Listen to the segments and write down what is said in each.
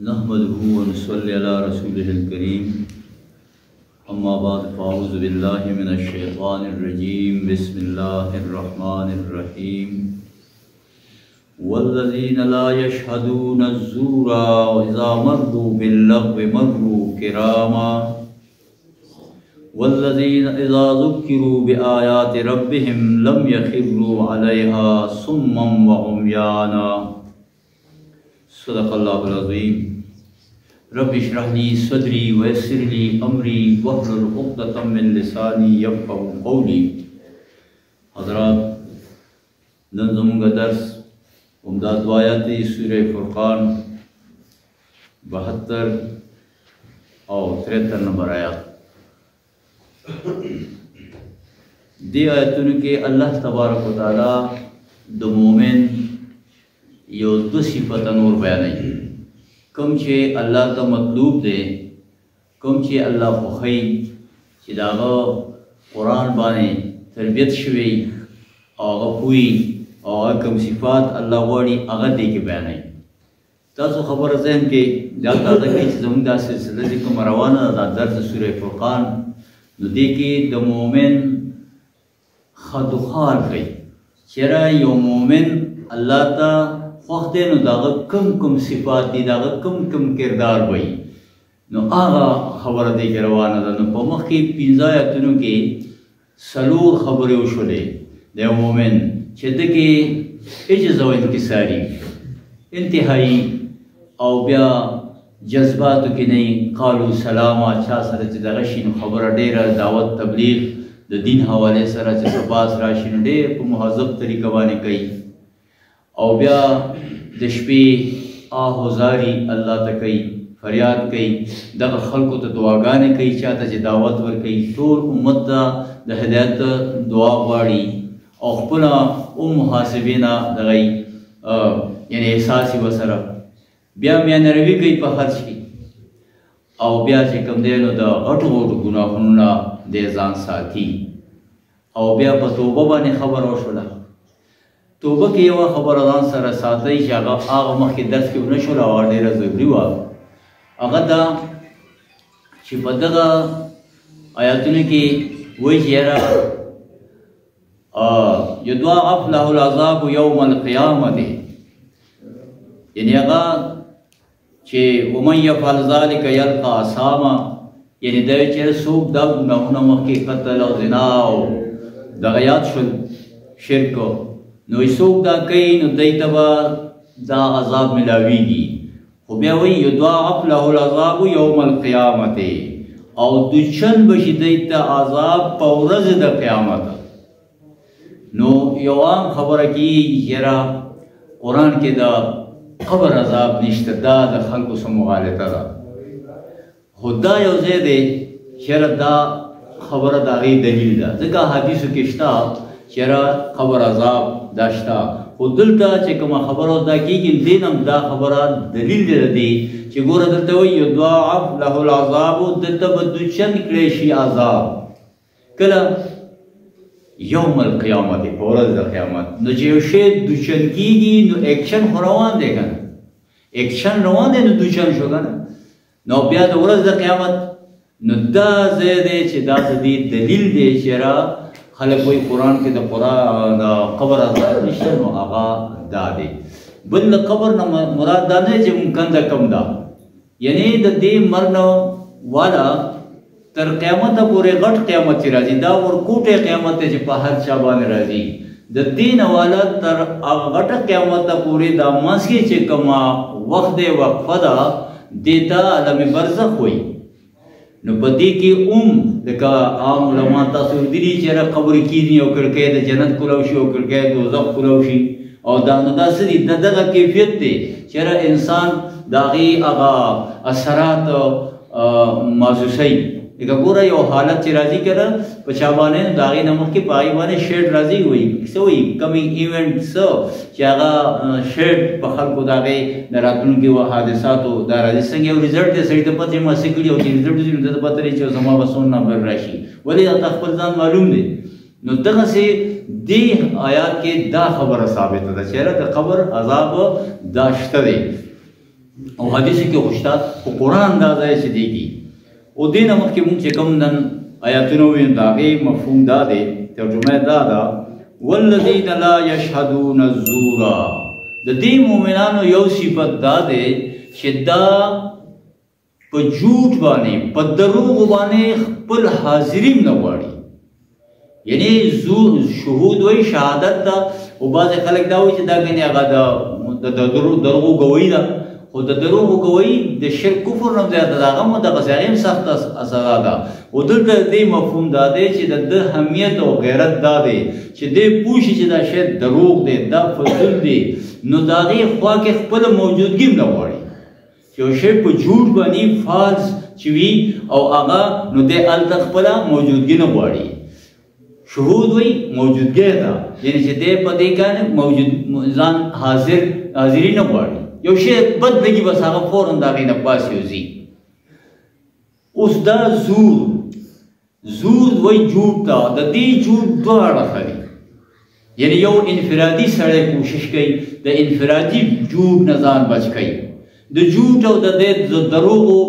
नहमदुहु व नुसल्ली अला रसूलिहिल करीम अम्मा बाद फ़अऊज़ु बिल्लाहि मिनश शैतानिर रजीम बिस्मिल्लाहिर रहमानिर रहीम वल्लज़ीना ला यशहदूना ज़ूरा व इज़ा मर्रू बिल्लग़्वी मर्रू किरामा वल्लज़ीना इज़ा ज़ुक्किरू बिआयाति रब्बिहिम लम यख़िर्रू अलैहा सुम्मन व उम्याना। सदक़ल्लाहुल अज़ीम। रब्बि इश्रह ली सदरी व यस्सिर ली अमरी वहलुल उक़दतम मिन लिसानी यफ़क़हू क़ौली। हज़रात, नन ज़मूंगा दर्स उम्दा दुआयाती सूरह फुरक़ान 72 और 73 नंबर आयत। दी आयतुन के अल्लाह तबारक व तआला द मोमिन यो दो सिफतन और बयान कम छे अल्लाह का मतलूब दे कम छे अल्लाह खुखई चिदागा कुरान बाने तरबियत शवी और हुई और कम सिफात अल्लाह वाड़ी अगर दे के बयान तासो खबर जहन के जाता के जमुदा सिलसिला से कम रवाना दा दर्स सूरह फुरक़ान न देखी द मोमिन खदुखार गई चेरा यो मोमिन अल्लाह ता वक्ते नो दाग कम सिफात दी दाग कम किरदार बई नो आगा खबर दे के रवाना दा नो पमख की पिंजाया तुनु के सलूर खबरे उशले दे मोमिन छेद के इज्ज़त व इंकिसारी इंतहाई औ ब्या जज्बात के नहीं कालू सलाम अच्छा सर चिदगशिन खबर डेरा दावत तबलीग द दीन हवाले सर चबास राशिन डे मुहज़्ज़ब तरीका बाने कई और ब्या दशपी आहोजारी अल्लाह तकई फरियाद कई दग खल्को तो दुआगाने कई चाहता जे दावत वर कई तोर उम्मत द हिदायत दुआ वाड़ी और पुना मुहासिबीना दगई यानी एहसास वसरा ब्या म्या नरवी कई पखर्च की और ब्या से कम देनो द अटोट गुनाहुना दे जान साथी और ब्या पतोबा बाने खबर ओशला तोबा के वा खबर अदान सर साथई जागा आग मखी दर्स के नशुरा और डेरा ज़रूरी वा अगदा छिपदगा आयतुने की वही चेहरा युद्वा अफ़लहुल अज़ाब यौमल क़ियामत यानी अगा चे वमन यफ़अल ज़ालिका यल्क़ा असामा यानी दे चेहरा सूब दब गुनाहुना मखी क़त्ल और ज़िना दगयात शुल शिर्क नो इसोक दा कई नो दैतबा दा अज़ाब मिलावीगी हो ब्या वही युद्वाअफ़ लहुल अज़ाब यौमल क़ियामत और दुचन बशी दैता अज़ाब पौरज द क़ियामत नो यवाम खबर की जरा कुरान के दा खबर अज़ाब निश्त दा द खल्क़ से मुगालता दा खुदा योज़े दे शर दा खबर दागी दलील दा जगह हदीस किश्ता चेरा खबर अज़ाब दाश्ता खुदलता चे कमा खबर दा की दीनम दा खबर दलील दे दी चे गोरा दलता वही युद्वाअफ़ लहुल अज़ाब दलता बदुचन क्लेशी अज़ाब कला यौमल क़ियामत पौरज़ द क़ियामत न जे शे दुचन कीगी न एक्शन रवान देगा एक्शन रवान दे न दुचन शोगा न ब्या द औरज़ द क़ियामत न दा ज़ेदे चे दा दी दलील दे चेरा खल कोई कुरान के द कबर अज़ाब निश्चय नो आगा दादे बल कबर न मुराद दाने जे मुमकन द कम दा यानी द दे मरन वाला तर क़यामत पूरे गट क़यामत राजी दा और कोटे क़यामत जे पहर चाबान राजी द दीन वाला तर गट क़यामत पूरे दा मस्के चे कमा वक्त वक्फदा देता अलम बरज़ख हुई न बदी की लका आम उलमा तस्वीरी चेहरा कब्र की नहीं होकर के जन्नत कुलौशी होकर के दोज़ख कुलौशी और दानदासरी ददगा कैफियत दे चेहरा इंसान दागी आगा असरात मासूसई एक गोरा यो हालत चे राजी करा पछाबाने दागी नमक की पाई बाने शेड राजी हुई सोई कमिंग इवेंट सो चागा शेड पखल को दागे नरातुन के वो हादिसातो दाराजी संगे रिजल्ट दे सही तो पते मा सिकड़ी हो रिजल्ट दे तो पते रे समा बसोन ना बर राशि वली तखफलजान मालूम दे नो तक से दी आयात के दा खबर साबित दा चेहरा द खबर अजाब दाश्त दे او حدیث کې خوشتا او قرآن دا ځای چې دیږي او دې نه مخکې مونږ چې کوم نن آیاتونه وینو د هغې مفهوم دا دی ترجمه دا ده والذین لا یشهدون الزور د دې مؤمنانو یو صفت دا دی چې دا په جھوٹ باندې په دروغ باندې خپل حاضریم نه غواړي یعنی شهود وایي شهادت ده او بعضې خلک دا وایي چې دا ګنې هغه د دروغو ګویي ده خو د دروغو ګویي د شرک کفر نه زیاته ده هغه هم دغسې هغې هم سخته سزا ده او دلته دې مفهوم دا دی چې د ده اهمیت او غیرت دا دی چې دی پوه شي چې دا شی دروغ دی دا فضول دی نو د هغې خوا کې خپله موجودګي هم نه غواړي چې یو شی په جھوټ باندې فالس چې وي او هغه نو دی هلته خپله موجودګي نه غواړي شهود وایي موجودګۍ ده یعنې چې دی په دې باندې ځان حاضري نه غواړي یو شی بد لګي بس هغه فوراً د هغې نه پاسې وځي اوس دا زور وایي جھوټ ته د دې جھوټ دوه اړخه دي یعنی یو انفرادي سړی کوشش کوي د انفرادي جھوټ نه ځان بچ کوي د جھوټ او د دې دروغو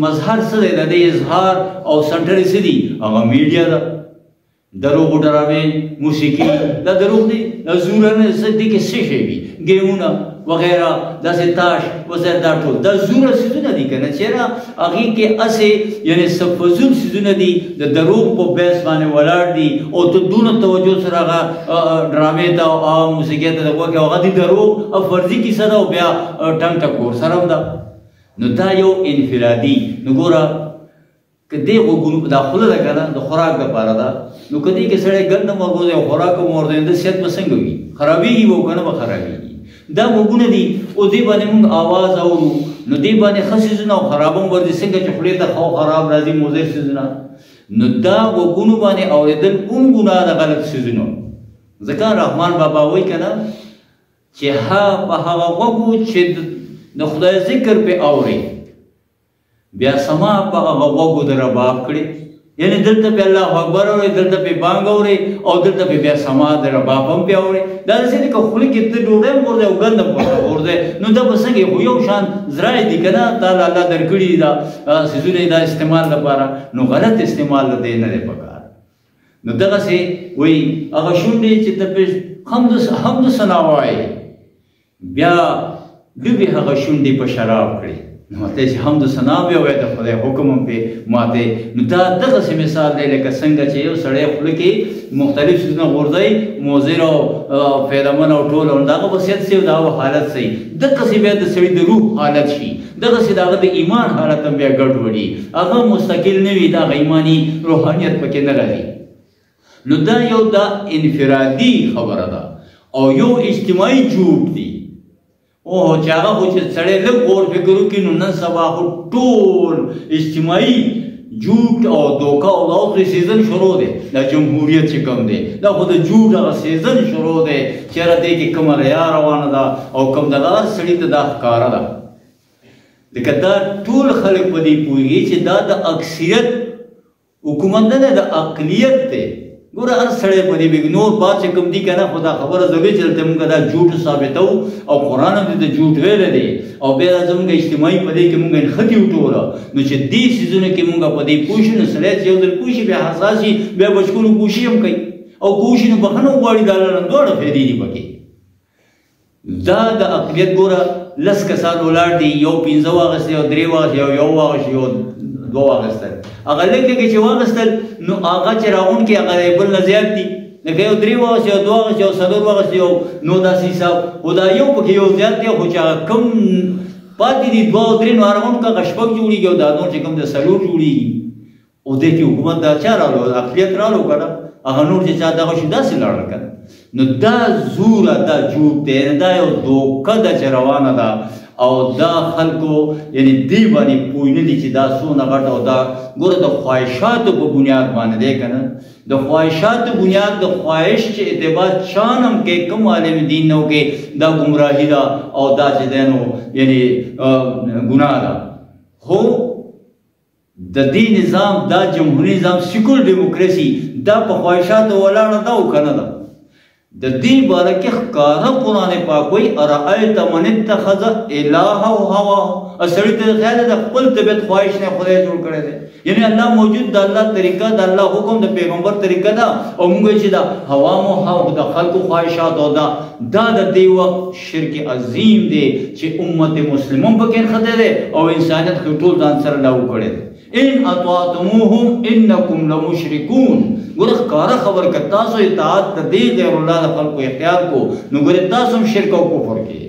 مظهر څه دی د دې اظهار او سنټر یې څه دي هغه میډیا ده دروغو ډراوې موسیقي دا دروغ دي دا زورونه څه دي کې څه شی وي ګیمونه وغیرہ داسې تاش وغیرہ دا ټول دا زوره څیزونه دي که نه چېرې هغې کې هسې یعنې څه فضول څیزونه دي د دروغ په بیس باندې ولاړ دي او ته دونه توجه سره هغه ډرامې ته او موسیقۍ ته د غوږ هغه د دروغ او فرضي کیسه ده او بیا ټنګ ټکور سره هم ده نو دا یو انفرادي نو ګوره که دې غوږونو دا خوله ده که نه د خوراک دپاره ده نو که دې کې سړی ګنده مرغوز او خوراک هم ورته د صحت به څنګه وي خرابېږي به او که نه به خرابېږي دا غوږونه دي او دې باندې موږ آواز اورو نو دې باندې ښه څیزونه او خراب هم ورځي څنګه چې خولې ته ښه خراب راځي مضر څیزونه نو دا غوږونو باندې اورېدل کوم ګناه ده غلط څیزونو ځکه رحمان بابا وایي که نه چې په هغه غوږو چې د خدای ذکر پې اوري بیا سما په هغه غوږو د رباب کړي یعنی دلته پې الله اکبر اورئ دلته پې بانګ اورئ او دلته پې بیا سما د رباب هم پې اورئ دا داسې دی که خولې کې ته ډوډۍ هم غورځئ او ګند هم غورځئ نو دا به څنګه خو یو شان زرای دي که نه تعالی الله درکړي دي دا څیزونه یې دا استعمال لپاره نو غلط استعمال د دې نه دی پکار نو دغسې وایي هغه شونډې چې ته پې حمد ثنا وایې بیا ډوبې هغه شونډې په شراب کړي نو ته چې حمد ثنا بیا وایې د خدای حکم هم پې ماتې نو دا دغسې مثال دی لکه څنګه چې یو سړی خوله کې مختلف څیزونه غورځوي مضر او فایدهمند او ټول او د هغه به صحت صحیح او د هغه حالت صحیح دغسې بیا د سړي د روح حالت شي دغسې د هغه د ایمان حالت هم بیا ګډوډي هغه مستقل نه وي د هغه ایماني روحانیت پکې نه راځي نو دا یو دا انفرادي خبره ده او یو اجتماعي جھوټ دی او چې هغه خو چې سړی لږ غور فکر وکړي نو نن سبا خو ټول اجتماعي جھوٹ او دوکه او دا اوس سیزن شروع دی دا جمهوریت چې کوم دی دا خو د جھوټ هغه سیزن شروع دی چېرې دې کې کومه ریا روانه ده او کوم دغه هر سړي ته دا ښکاره ده لکه دا ټول خلک په دې پوهېږي چې دا د اکثریت حکومت نه دی د اقلیت دی ګوره هر سړی په دې بېګ نور باد چې کوم دي که نه خو دا خبره ضروري چې دلته مونږ دا جھوټ ثابتو او قرآن هم د جھوټ ویلی دی او بیا دا زمونږ اجتماعي په دې کې مونږ نښتې وټوله نو چې دې څیزونو کې مونږ په دې پوه شو نو سړی چې یو ځل پوه شي بیا حساس شي بیا بچکونو کوشي هم کوي او کوشي نو بښنه وغواړي دا نه دواړه فایدې دي پکې دا د اقلیت ګوره لس کسان ولاړ دي یو 15 واخیستې یو 3 واخیستې یو واخیستې یو 2 واخیستل هغه لږ لږ چې واخیستل نو هغه چې راغونکي هغه د بل نه زیات دي لکه یو 3 واخیستې یو 2 واخیستې یو 4 واخیستې یو نو داسې حساب خو دا یو پکې یو زیات دی خو چې هغه کم پاتې دي 2 او 3 نو راغونکه هغه شپږ جوړېږي او دا نور چې کوم د 4 جوړېږي او دې کې حکومت دا چا رالو اقلیت رالو که نه هغه نور چې چا دغه شي داسې لاړل که نو دا زوره دا جھوټ دی دا یو دوکه ده چې روانه ده او دا خلکو یعنی دی باندې پوه نه دي چې دا څونه غټ او دا ګوره د خواهشاتو په بنیاد باندې دی که نه د خواهشاتو بنیاد د خواهش چې اعتبار چان هم کې کوم عالم دین نه وکړي دا ګمراهي ده او دا چې دی نو یعنی ګناه ده خو د دې نظام دا جمهوري نظام سیکولر ډیموکراسي دا په خواهشاتو ولاړه ده او که نه ده د دې باره کې ښکاره قرآن پاک وایي ارأیت من اتخذ الهه هواه. سړي ته خیال د خپل طبیعت خواهش نه خدای جوړ کړی دی، یعنی الله موجود، د الله طریقه، د الله حکم، د پیغمبر طریقه ده، او موږ چې دا هوا مو د خلکو خواهشات او دا د دې وخت شرک عظیم دی چې امت مسلمان پکې خطر دی او انسانیت ټول ځان سره لاو کړی دی. ان اطعتموهم انکم لمشرکون. ګوره ښکاره خبر که تاسو اطاعت د دې غیر الله د خلکو اختیار کو نو ګوره تاسو هم شرک او کفر کې.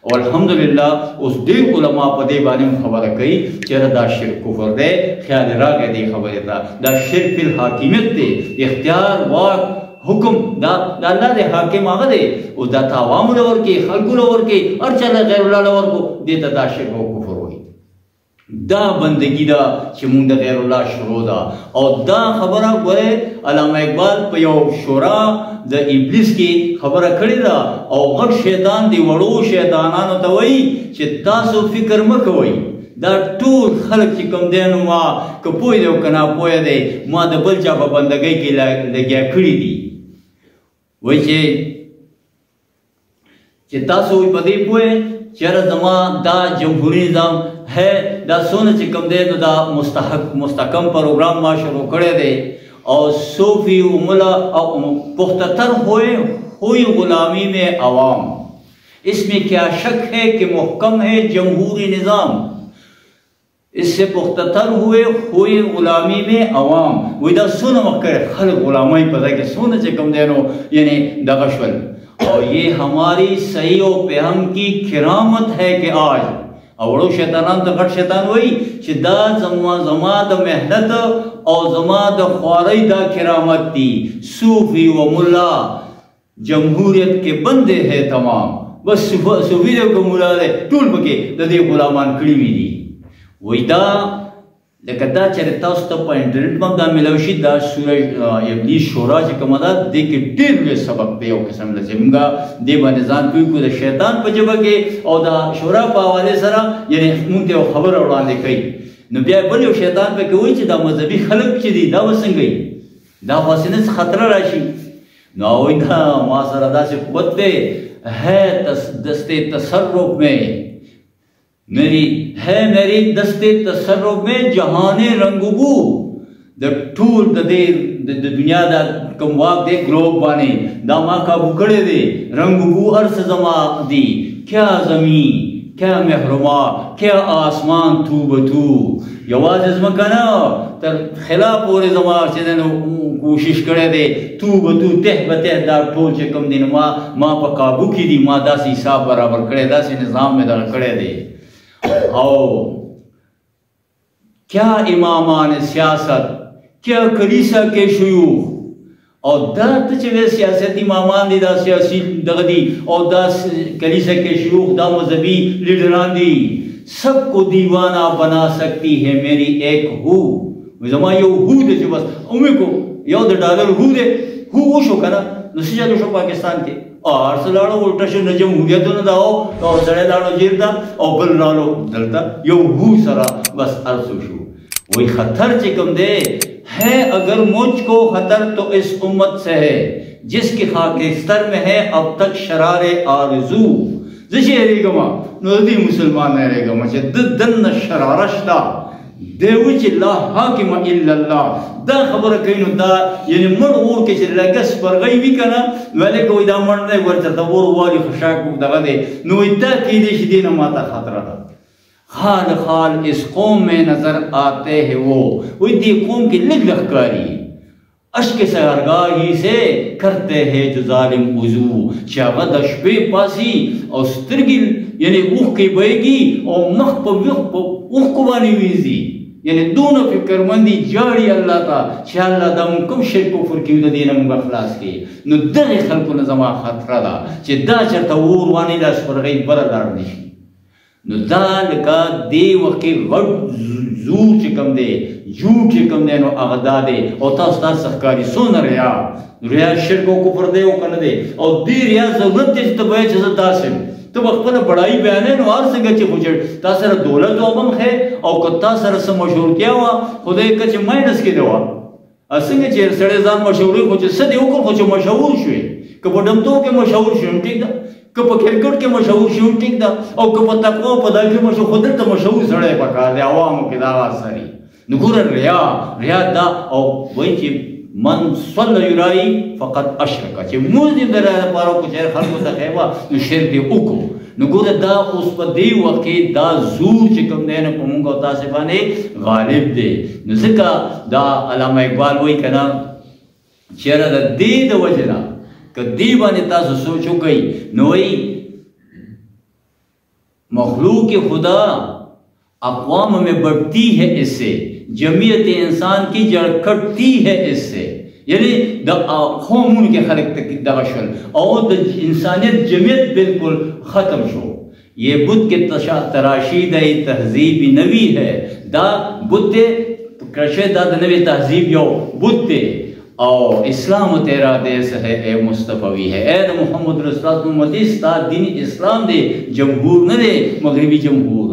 او الحمدلله اوس ډېر علما په دې باندې خبره کوي چې دا شرک کفر دی. خیال راغی دې خبرې ته، دا شرک فی الحاکمیت دی، اختیار واک حکم دا الله دی، حاکم هغه دی او دا ته عوامو له ورکوي، خلکو له ورکوي، هر چا له غیر الله له ورکو، دې ته دا شرک او کفر وایي. دا بندگی دا چې مونږ د غیر الله شروع ده. او دا خبره ګوره علامه اقبال په یو شورا د ابلیس کې خبره کړې ده او غټ شیطان دی وړو شیطانانو ته وایي چې تاسو فکر مه کوئ، دا ټول خلک چې کوم دی نو ما که پوه دی او که ناپوه دی ما د بل چا په بندګۍ کې لګیا کړي دي. وایي چې تاسو په دې پوه چېرې زما دا جمهوري نظام ہے، دا سونه چې کوم دی نو دا مستحکم پروګرام ما شروع کړی دی اور صوفی ملا پختتر ہوئی غلامی میں عوام. اس میں کیا شک ہے کہ محکم ہے جمہوری نظام، اس سے پختتر ہوئی غلامی میں عوام. وہی دا سونه مکر خلق غلامی پتہ کہ سونه چې کوم دی نو یعنی دغه شول. اور یہ ہماری صحیح و پہم کی کرامت ہے کہ آج اوڑو شیطانان ته غټ شیطان وایي چې دا زما د محنت او زما د خوارۍ دا کرامت دی. صوفی و ملا جمهوریت کے بندے ہے تمام. بس صوفی دی که ملا دی ټول پکې د دې غلامان کړي وي دي. وایي دا لکه دا چېرې تاسو ته په انټرنیټ باندې دا میلاو شي، دا سوره ابلیس شورا چې کومه ده دې کې ډېر لوی سبق دی یو قسم له چې موږ دې باندې ځان پوه کړو د شیطان په ژبه کې او د شورا په حوالې سره یعنی موږ ته یو خبره وړاندې کوي. نو بیا بل یو شیطان پکې وایي چې دا مذهبي خلک چې دي دا به څنګه وي، دا خاصې نه خطر راشي. نو وایي دا ما سره داسې قوت دی ہے دستے تصرف میں میری دستے تصرف میں جہان رنگ بو. د ټول د دنیا دا کوم واک دی ګلوب باندې دا ما کابو کړی دی. رنگ بو ارس زما دی، کیا زمین کیا محرما کیا آسمان تو بتو. یوازې ځمکه نه تر خلا پورې زما چې دی نو کوشش کړی دی تو بتو ته به ته دا ټول چې کوم دی نو ما په کابو کې دي، ما داسې حساب برابر کړی، داسې نظام مې دغه کړی دی. او کیا امامان سیاست کیا کلیسا کے شیوخ. اور دا تچوے سیاست امامان دی دا سیاسی دغه دی او دا کلیسا کے شیوخ دا مذہبی لیڈران دی. سب کو دیوانہ بنا سکتی ہے میری ایک ہو. زما یو هو دی چې بس اومې کو یو د ډالر هو دی هو وشو که نه نو څه چلو شو پاکستان کې ارس لاړو الټه شو نه جمهوریتونه دا او سړی لاړو جیب ته او بل لاړو دلته یو هو سره بس ارسو شو. وہی خطر چې کوم دی ہے اگر مجھ کو خطر تو اس امت سے ہے جس کی خاکستر میں ہے اب تک شرار آرزو. زه چې یېرېږم نو د دې مسلمان نه یېرېږم چې د دننه شراره شته دی وایي چې لا حاکم الا الله. دا خبره کوي نو دا یعنی مړ اور کې چې لږه سپرغۍ وي که نه نو هلکه وایي دا مړ دی ورته اور والي خشاک دغه دی نو وایي دا کیدی شي دې نه ماته خطره ده. خال خال اس قوم میں نظر آتے ہیں وہ وہی دی قوم کی لگ لخکاری اشک سہرگاہی سے کرتے ہیں جو ظالم وضو. چاغد شپے پاسی اور سترگی یعنی اوخ کی بیگی اور مخ پا اوخ کو بانی ویزی یعنی دونوں فکر مندی جاری اللہ تا چا اللہ دا من کم شرک و فرکیو دا دینا من بخلاص کی. نو دغی خلقو نظمہ خطرہ دا چی دا چرتا ووروانی دا سپرغی برادار نشی. نو دا لکا دی وقتی غد زور چکم دے جھوٹ چکم دے نو اغدا دے او تاس تاس سخکاری سون ریا شرک و کفر دے او کن دے او دی ریا ضرورت دے چی تبائی چیزا تاسم تو وقت بڑائی بیانے نو آر سنگا چی خوچر تاثر دولت و بم خے او کتا سر سم مشہور کیا ہوا خودے کچھ مائنس کی دوا اسنگا چی سڑے زان مشہوری خوچر صدی اوکر خوچر مشہور شوئے که په ډمتو کې مشهور شي ټیک ده، که په کرکټ کې مشهور شي ټیک ده، او که په تقوا په دای کې مشهور، خو دلته مشهور سړی پکار دی عوامو کې دا اثري. نو ګوره ریا دا، او وایي چې من صلی یرایی فقط اشرک، چې موږ دې د ریا لپاره وکړو چې خلکو ته ښیوه نو شرک دې وکړو. نو ګوره دا اوس په دې وخت کې دا زور چې کوم دی نو په موږ او تاسې باندې غالب دی. نو ځکه دا علامه اقبال وایي که نه چېرې د دې د وجې نه که دې باندې تاسو سوچ وکئ نو وایي مخلوق خدا اقوام میں بڑھتی ہے اس سے، جمعیت انسان کی جڑ کٹتی ہے اس سے. یعنی دا قومون کے خلق دغه شول او د انسانیت جمعیت بالکل ختم شو. یہ بدھ کے تراشی دا تہذیب نوی ہے، دا بدھ کرشے دا نوی تہذیب یو بدھ تے، او اسلام تیرا دیس ہے اے مصطفی ہے. اے محمد رسول اللہ محمد ستا دین اسلام دے، جمہور نہ دے مغربی جمہور.